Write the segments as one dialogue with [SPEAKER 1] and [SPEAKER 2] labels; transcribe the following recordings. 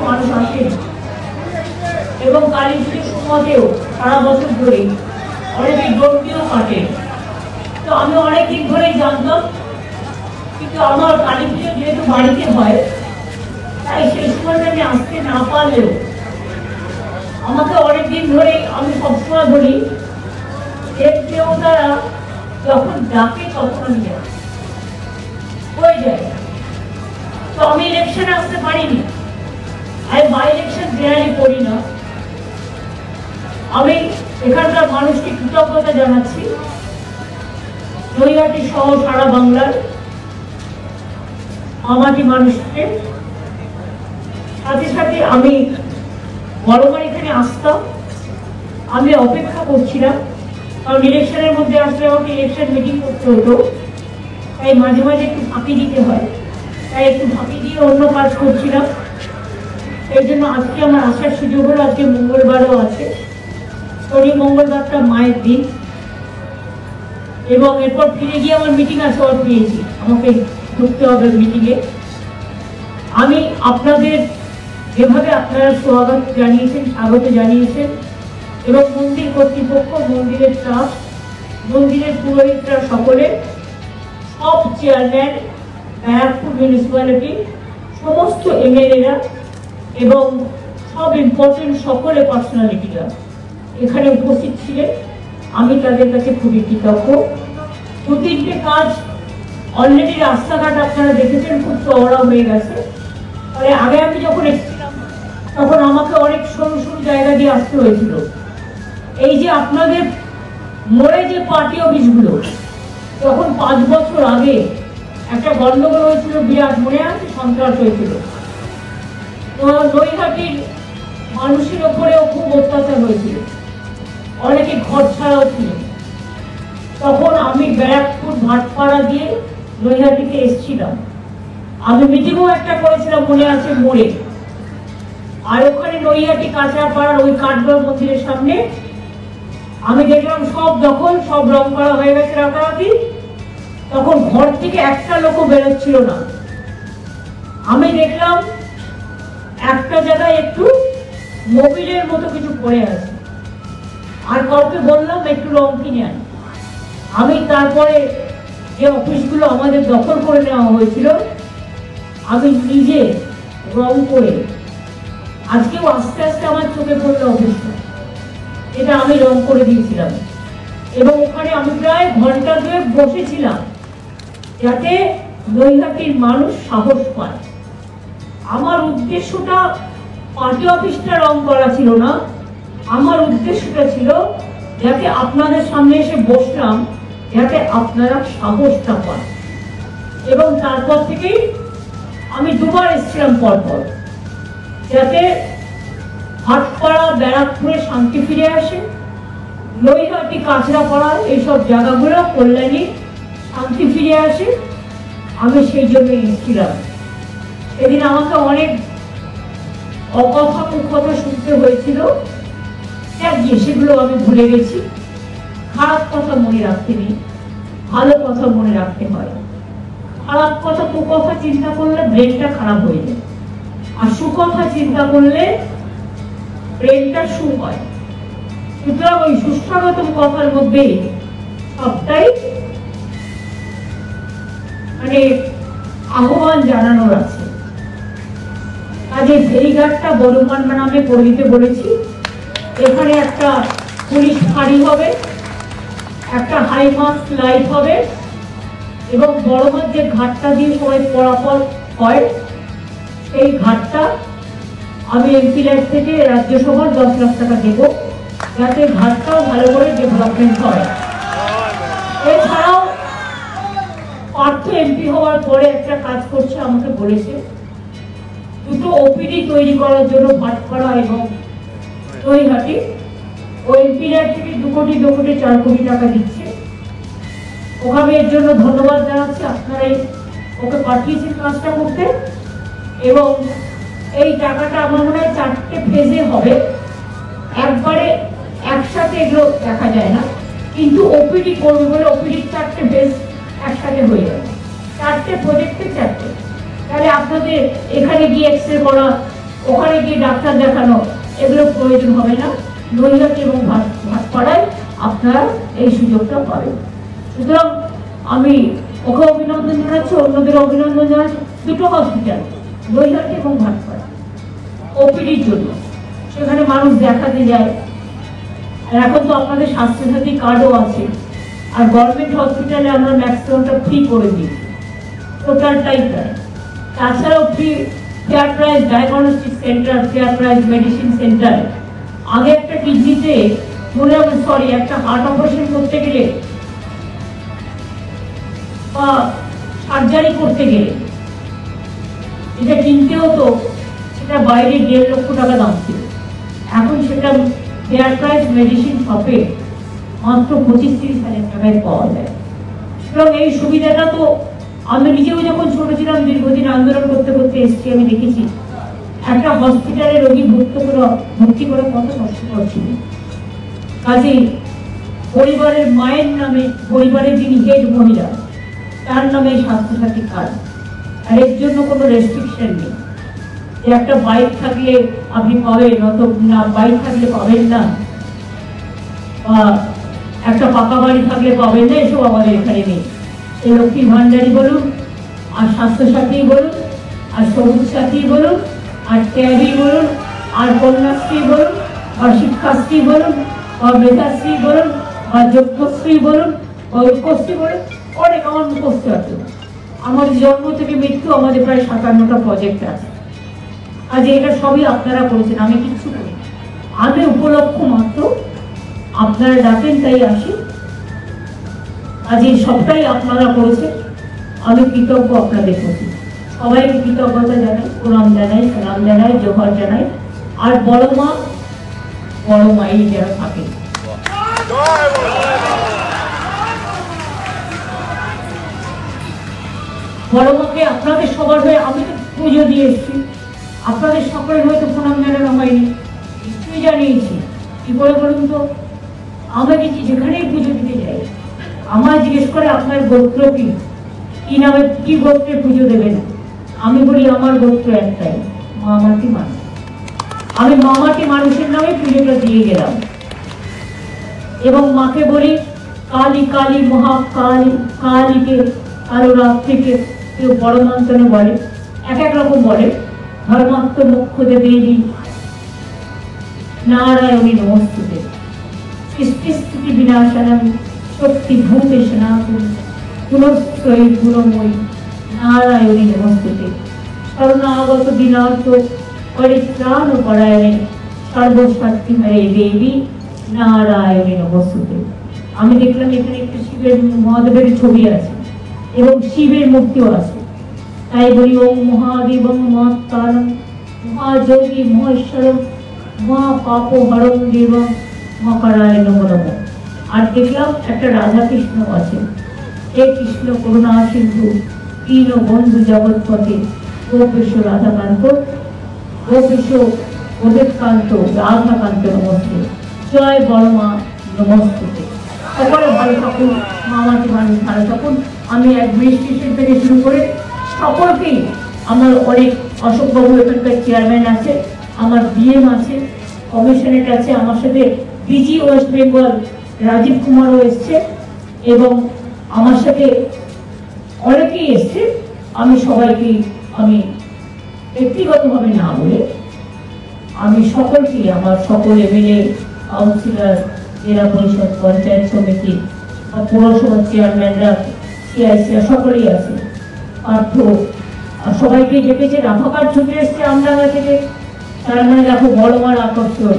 [SPEAKER 1] মানুষ আসেন এবং কালী পুজোর সময়তেও সারা বছর ধরে অনেকে দণ্ডীয় কাটে। তো আমি অনেকদিন ধরেই জানতাম, কিন্তু আমার কালী পুজো যেহেতু বাড়িতে হয় তাই সেই সময়টা আমি আসতে না পারলেও আমাকে অনেকদিন ধরেই আমি সবসময় বলি দেব দেবতারা যখন ডাকে তখন আমি যাই হয়ে যায়। তো আমি ইলেকশনে আসতে পারিনি, আমি বাই ইলেকশন জেনারেলি করি না। আমি এখানকার মানুষকে কৃতজ্ঞতা জানাচ্ছি, নৈহাটি সহ সারা বাংলার আমাটি মানুষকে। সাথে সাথে আমি বড়বার এখানে আসতাম, আমি অপেক্ষা করছিলাম, কারণ ইলেকশনের মধ্যে আসলে আমাকে ইলেকশন মিটিং করতে হতো, তাই মাঝে মাঝে একটু ফাঁকি দিতে হয়, তাই একটু ফাঁকি দিয়ে অন্য কাজ করছিলাম। এই জন্য আজকে আমার আসার সুযোগ হলো। আজকে মঙ্গলবারও আছে, শনি মঙ্গলবারটা মায়ের দিন, এবং এরপর ফিরে গিয়ে আমার মিটিং আছে, আর পেয়েছি আমাকে ঢুকতে হবে মিটিংয়ে। আমি আপনাদের যেভাবে আপনারা স্বাগত জানিয়েছেন, স্বাগত জানিয়েছেন, এবং মন্দির কর্তৃপক্ষ, মন্দিরের ট্রাস্ট, মন্দিরের পুরোহিতরা সকলে, সব চেয়ারম্যান, ব্যারাকপুর মিউনিসিপ্যালিটি, সমস্ত এমএলএরা এবং সব ইম্পর্টেন্ট সকলে পার্সোনালিটিরা এখানে উপস্থিত ছিলেন। আমি তাদের কাছে খুবই কৃতজ্ঞ। দু তিনটে কাজ অলরেডি, রাস্তাঘাট আপনারা দেখেছেন খুব চওড়া হয়ে গেছে। ফলে আগে আমি যখন এসেছিলাম তখন আমাকে অনেক সরু সরু জায়গা দিয়ে আসতে হয়েছিল। এই যে আপনাদের মোড়ে যে পার্টি অফিসগুলো, তখন 5 বছর আগে একটা গন্ডগোল হয়েছিল, বিরাট মনে আছে, সন্ত্রাস হয়েছিল। নৈহাটির মানুষের ওপরেও খুব অত্যাচার হয়েছিল, অনেকে ঘর ছাড়াও ছিল। তখন আমি ব্যারাকপুর ভাটপাড়া দিয়ে নৈহাটিতে এসেছিলাম, আমি মিটিংও একটা করেছিলাম মনে আছে মোড়ে। আর ওখানে নৈহাটি কাঁচরাপাড়ার ওই কাঠগড় মন্দিরের সামনে আমি দেখলাম সব দখল, সব রং করা হয়ে গেছে রাতারাতি। তখন ঘর থেকে একটা লোকও বেরোচ্ছিল না। আমি দেখলাম একটা জায়গায় একটু মোবিলের মতো কিছু পড়ে আছে, আর কাউকে বললাম একটু রং কিনে আন। আমি তারপরে যে অফিসগুলো আমাদের দখল করে নেওয়া হয়েছিল, আমি নিজে রং করে, আজকেও আস্তে আস্তে আমার চোখে পড়লো অফিসটা, এটা আমি রং করে দিয়েছিলাম। এবং ওখানে আমি প্রায় ঘন্টা 2 বসেছিলাম যাতে নৈহাটির মানুষ সাহস পায়। আমার উদ্দেশ্যটা পার্টি অফিসটা রং করা ছিল না, আমার উদ্দেশ্যটা ছিল যাতে আপনাদের সামনে এসে বসলাম, যাতে আপনারা সাহসটা পান। এবং তারপর থেকেই আমি 2 বার এসেছিলাম পরপর, যাতে ভাটপাড়া ব্যারাকপুরে শান্তি ফিরে আসে, নৈহাটি কাঁচরাপাড়া এইসব জায়গাগুলো কল্যাণী শান্তি ফিরে আসে। আমি সেই জন্য এসেছিলাম। সেদিন আমাকে অনেক অকথা কুকথা শুনতে হয়েছিল, সেগুলো আমি ভুলে গেছি। খারাপ কথা মনে রাখতে নেই, ভালো কথা মনে রাখতে হয়। খারাপ কথা কুকথা চিন্তা করলে ব্রেনটা খারাপ হয়ে যায়, আর সুকথা চিন্তা করলে ব্রেনটা সু হয়। সুতরাং ওই সুস্বাগত কথার মধ্যে সবটাই মানে আহ্বান জানানোর আছে। কাজে ফেরিঘাটটা বড়মান নামে করে দিতে বলেছি। এখানে একটা পুলিশ ফাঁড়ি হবে, একটা হাইমাস্ট লাইট হবে, এবং বড়মার যে ঘাটটা দিয়ে সবাই পরাপর হয় সেই ঘাটটা আমি এমপি লাইট থেকে রাজ্যসভার 10 লাখ টাকা দেব, যাতে ঘাটটাও ভালো করে ডেভেলপমেন্ট হয়। এছাড়াও পার্থ এমপি হওয়ার পরে একটা কাজ করছে, আমাকে বলেছে 2টো ওপিডি তৈরি করার জন্য ভাটপাড়া এবং নৈহাটি। ওই এমপি লাইট থেকে 2 কোটি 4 কোটি টাকা দিচ্ছে। ওখানে এর জন্য ধন্যবাদ জানাচ্ছি, আপনারাই ওকে পাঠিয়েছেন কাজটা করতে। এবং এই টাকাটা আমার মনে হয় 4টে ফেজে হবে, একবারে একসাথে এগুলো দেখা যায় না, কিন্তু ওপিডি করবে বলে ওপিডি 4টে ফেজ একসাথে হয়ে যাবে। 4টে প্রজেক্টে 4টে, তাহলে আপনাদের এখানে গিয়ে এক্সরে করা ওখানে গিয়ে ডাক্তার দেখানো এগুলো প্রয়োজন হবে না। নৈহাটি এবং ভাটপাড়ায় আপনারা এই সুযোগটা পাবেন। সুতরাং আমি ওকে অভিনন্দন জানাচ্ছি, অন্যদের অভিনন্দন জানাচ্ছি। দুটো হসপিটাল, নৈহাটি এবং ভাটপাড়া, ওপিডির জন্য সেখানে মানুষ দেখাতে যায়। আর এখন তো আপনাদের স্বাস্থ্যসাথী কার্ডও আছে, আর গভর্নমেন্ট হসপিটালে আমরা ম্যাক্সিমামটা ফ্রি করে দিই, টোটালটাই প্রায়। তাছাড়াও free fair price diagnostic centre, fair price medicine centre. আগে একটা কিডনিতে একটা হার্ট অপারেশন করতে গেলে বা সার্জারি করতে গেলে যেটা কিনতে হতো সেটা বাইরে 1.5 লক্ষ টাকা দাম ছিল। এখন সেটা ফেয়ার প্রাইস মেডিসিন শপে মাত্র 25-30 হাজার টাকায় পাওয়া যায়। সুতরাং এই সুবিধাটা তো আমি নিজেও যখন ছোট ছিলাম, দীর্ঘদিন আন্দোলন করতে করতে এসেছি, আমি দেখেছি একটা হসপিটালে রোগী ভর্তি করে কত কষ্টকর ছিল। কাজেই পরিবারের মায়ের নামে, পরিবারের যিনি হেড মহিলা তার নামে স্বাস্থ্যসাথী কার্ড, আর এর জন্য কোনো রেস্ট্রিকশন নেই যে একটা বাইক থাকলে আপনি পাবেন, না বাইক থাকলে পাবেন না, বা একটা পাকা বাড়ি থাকলে পাবেন না, এসব আমাদের এখানে নেই। এই লক্ষ্মী ভান্ডারী বলুন, আর স্বাস্থ্যসাথী বলুন, আর সবুজ সাথী বলুন, আর ট্যাবি বলুন, আর কন্যাশ্রী বলুন, বা শিক্ষাশ্রী বলুন, বা মেধাশ্রী বলুন, বা যোগ্যশ্রী বলুন, বা ঐক্যশ্রী বলুন, অনেক আমার মুখস্থ আছে। আমাদের জন্ম থেকে মৃত্যু আমাদের প্রায় 57টা প্রজেক্ট আছে। আজ এটা সবই আপনারা করেছেন, আমি কিচ্ছু করি। আমি উপলক্ষ মাত্র, আপনারা ডাকেন তাই আসি। আজ এই সবটাই আপনারা করেছেন, আমি কৃতজ্ঞ আপনাদের প্রতি। সবাইকে কৃতজ্ঞতা জানাই, প্রণাম জানাই, সালাম জানাই, জোহর জানাই। আর বড় মাই যারা থাকে, বড় মাকে আপনাদের সবার হয়ে আমি তো পুজো দিয়ে এসেছি, আপনাদের সকলের হয়তো প্রণাম জানানো হয়নি, নিশ্চয়ই জানিয়েছি। কি করে বলুন তো, আমি দেখি যেখানেই পুজো দিতে যাই আমার জিজ্ঞেস করে আপনার গোত্র কি নামে, কি গোত্রে পুজো দেবেন। আমি বলি আমার গোত্র একটাই, মামাটি মানুষ। আমি মামাটি মানুষের নামে পুজোটা দিয়ে গেলাম এবং মাকে বলি কালী কালী মহাকালী, কালীকে কালো রাত থেকে কেউ বড় মন্ত্রণে বলে, এক এক রকম বলে। ধর্মাত্ম মুখ্য দেবী নারায়ণী নমস্তুতে, সৃষ্টি বিনাশনম শক্তি ভূতে সনাতন গুণশ্রয়ী গুণময়ী নারায়ণী নমস্তুতে, শরণাগত দিনার্থ পরিত্রাণ পরায়ণে সর্বশক্তি হরে দেবী নারায়ণী নমস্তুতে। আমি দেখলাম এখানে একটা শিবের, মহাদেবের ছবি আছে এবং শিবের মূর্তিও আছে। তাই বলি ওম মহাদেবং মহাত্তারং মহাযোগী মহেশ্বরম মহা পাপ হরং দেবং মকরায় নমো নমঃ। আর দেখলাম একটা রাধা কৃষ্ণ আছে, হে কৃষ্ণ করুণা সিন্ধু দীন বন্ধু জগৎপতি গোপেশ রাধাকান্ত, গোপেশ গোদেবকান্ত রাধাকান্ত নমস্তে, জয় বড় মা নমস্তে। সকলে ভালো থাকুন, মামাটি মানুষ ভালো থাকুন। আমি অ্যাডমিনিস্ট্রেশন থেকে শুরু করে সকলকেই, আমার অনেক অশোকবাবু এখানকার চেয়ারম্যান আছে, আমার ডিএম আছে, কমিশনারেট আছে, আমার সাথে ডিজি ওয়েস্ট বেঙ্গল রাজীব কুমারও এসছে এবং আমার সাথে অনেকেই এসছে। আমি সবাইকে, আমি ব্যক্তিগতভাবে না বলে আমি সকলকেই, আমার সকল এমএলএ, কাউন্সিলর, জেলা পরিষদ, পঞ্চায়েত সমিতি, পৌরসভার চেয়ারম্যানরা, সিআইসিরা সকলেই আছে, পার্থ, সবাইকে ডেকেছে। রাফাকার ছুটে এসছে আমডাঙ্গা থেকে। তার মানে দেখো বড় মার আকর্ষণ,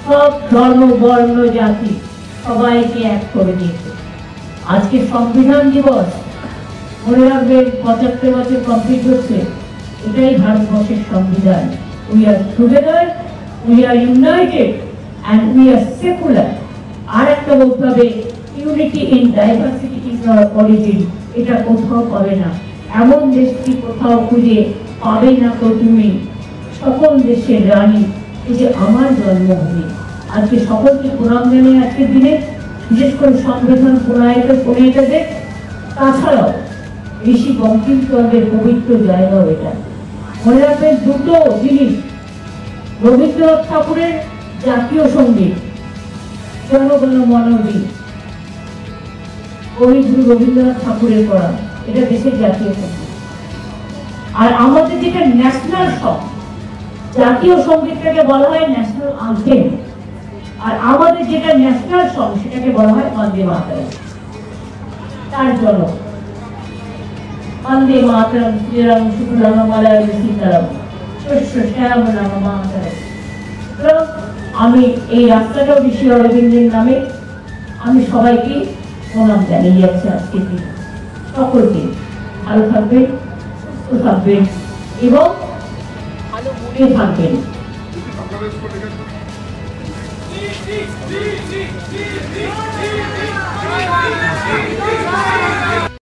[SPEAKER 1] সব ধর্ম বর্ণ জাতি সবাইকে এক করে দিয়েছে। আজকে সংবিধান দিবস, মনে রাখবেন 75 বছর কমপ্লিট হচ্ছে, এটাই ভারতবর্ষের সংবিধান। We are together, we are united and we are secular. আর একটা বলতে হবে, unity in diversity is our origin. এটা কোথাও পাবে না, এমন দেশটি কোথাও খুঁজে পাবে না তো তুমি। সকল দেশের রানী, এই যে আমার জন্মভূমি। আজকে সকলকে প্রণাম জানিয়ে আজকের দিনে, বিশেষ করে সংবিধান প্রণয়িতাদের, তাছাড়াও ঋষি বঙ্কিমচন্দ্রের পবিত্র জায়গাও এটা। মনে রাখবেন দুটো জিনিস রবীন্দ্রনাথ ঠাকুরের জাতীয় সঙ্গীত জনগণ মন অধি, কবিগুরু রবীন্দ্রনাথ ঠাকুরের করা, এটা দেশের জাতীয় সঙ্গীত। আর আমাদের যেটা ন্যাশনাল সং, জাতীয় সঙ্গীতটাকে বলা হয় ন্যাশনাল আনথেম, আর আমাদের যেটা ন্যাশনাল সং সেটাকে বলা হয় বন্দে মাতরম। তার জন্য বন্দে মাতরম শ্রীরাম শুক্লাম মালয়াম সীতারাম শস্য শ্যাম নাম মাতরম। আমি এই রাস্তাটাও ঋষি অরবিন্দের নামে আমি সবাইকে প্রণাম জানিয়ে যাচ্ছি আজকের দিনে। সকলকে ভালো থাকবেন, সুস্থ থাকবেন এবং ভালো মনে থাকবেন।